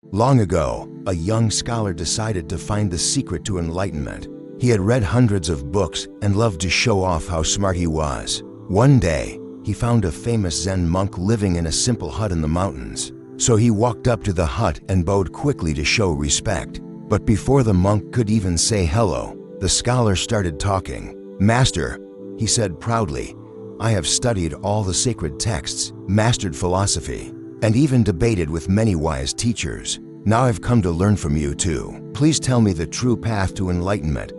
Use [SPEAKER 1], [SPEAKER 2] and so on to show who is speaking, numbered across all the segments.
[SPEAKER 1] Long ago, a young scholar decided to find the secret to enlightenment. He had read hundreds of books and loved to show off how smart he was. One day, he found a famous Zen monk living in a simple hut in the mountains. So he walked up to the hut and bowed quickly to show respect. But before the monk could even say hello, the scholar started talking. "Master," he said proudly, "I have studied all the sacred texts, mastered philosophy, and even debated with many wise teachers. Now I've come to learn from you too. Please tell me the true path to enlightenment."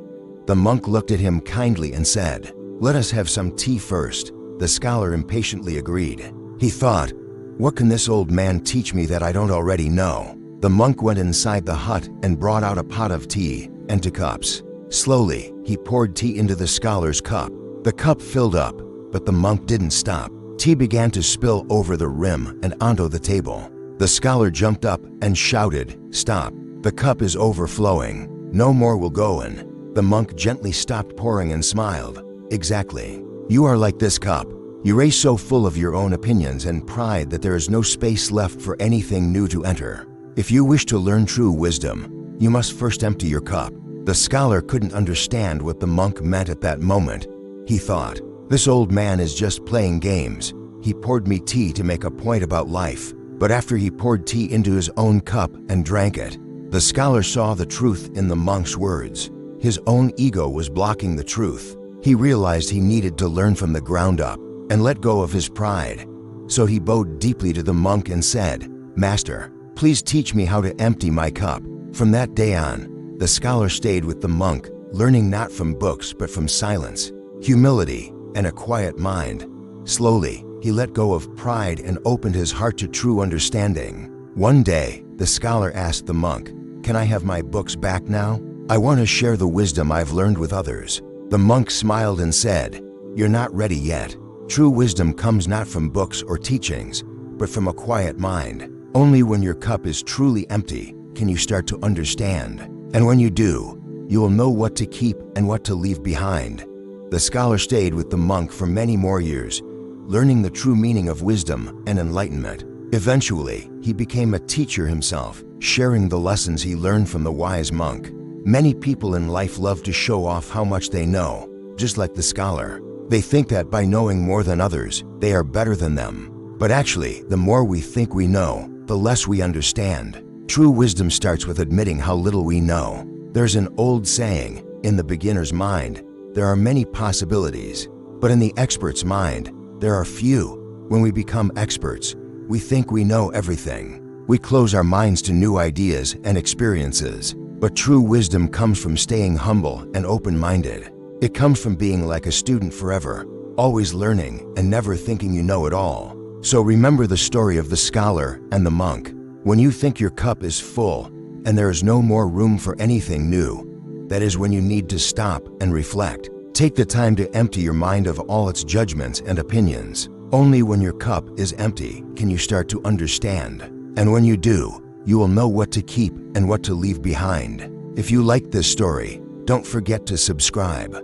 [SPEAKER 1] The monk looked at him kindly and said, "Let us have some tea first." The scholar impatiently agreed. He thought, "What can this old man teach me that I don't already know?" The monk went inside the hut and brought out a pot of tea and 2 cups. Slowly, he poured tea into the scholar's cup. The cup filled up, but the monk didn't stop. Tea began to spill over the rim and onto the table. The scholar jumped up and shouted, "Stop! The cup is overflowing. No more will go in." The monk gently stopped pouring and smiled. "Exactly. You are like this cup. You race so full of your own opinions and pride that there is no space left for anything new to enter. If you wish to learn true wisdom, you must first empty your cup." The scholar couldn't understand what the monk meant at that moment. He thought, "This old man is just playing games. He poured me tea to make a point about life." But after he poured tea into his own cup and drank it, the scholar saw the truth in the monk's words. His own ego was blocking the truth. He realized he needed to learn from the ground up and let go of his pride. So he bowed deeply to the monk and said, "Master, please teach me how to empty my cup." From that day on, the scholar stayed with the monk, learning not from books but from silence, humility, and a quiet mind. Slowly, he let go of pride and opened his heart to true understanding. One day, the scholar asked the monk, "Can I have my books back now? I want to share the wisdom I've learned with others." The monk smiled and said, "You're not ready yet. True wisdom comes not from books or teachings, but from a quiet mind. Only when your cup is truly empty can you start to understand. And when you do, you will know what to keep and what to leave behind." The scholar stayed with the monk for many more years, learning the true meaning of wisdom and enlightenment. Eventually, he became a teacher himself, sharing the lessons he learned from the wise monk. Many people in life love to show off how much they know, just like the scholar. They think that by knowing more than others, they are better than them. But actually, the more we think we know, the less we understand. True wisdom starts with admitting how little we know. There's an old saying, "In the beginner's mind, there are many possibilities, but in the expert's mind, there are few." When we become experts, we think we know everything. We close our minds to new ideas and experiences. But true wisdom comes from staying humble and open-minded. It comes from being like a student forever, always learning and never thinking you know it all. So remember the story of the scholar and the monk. When you think your cup is full and there is no more room for anything new, that is when you need to stop and reflect. Take the time to empty your mind of all its judgments and opinions. Only when your cup is empty can you start to understand. And when you do, you will know what to keep and what to leave behind. If you like this story, don't forget to subscribe.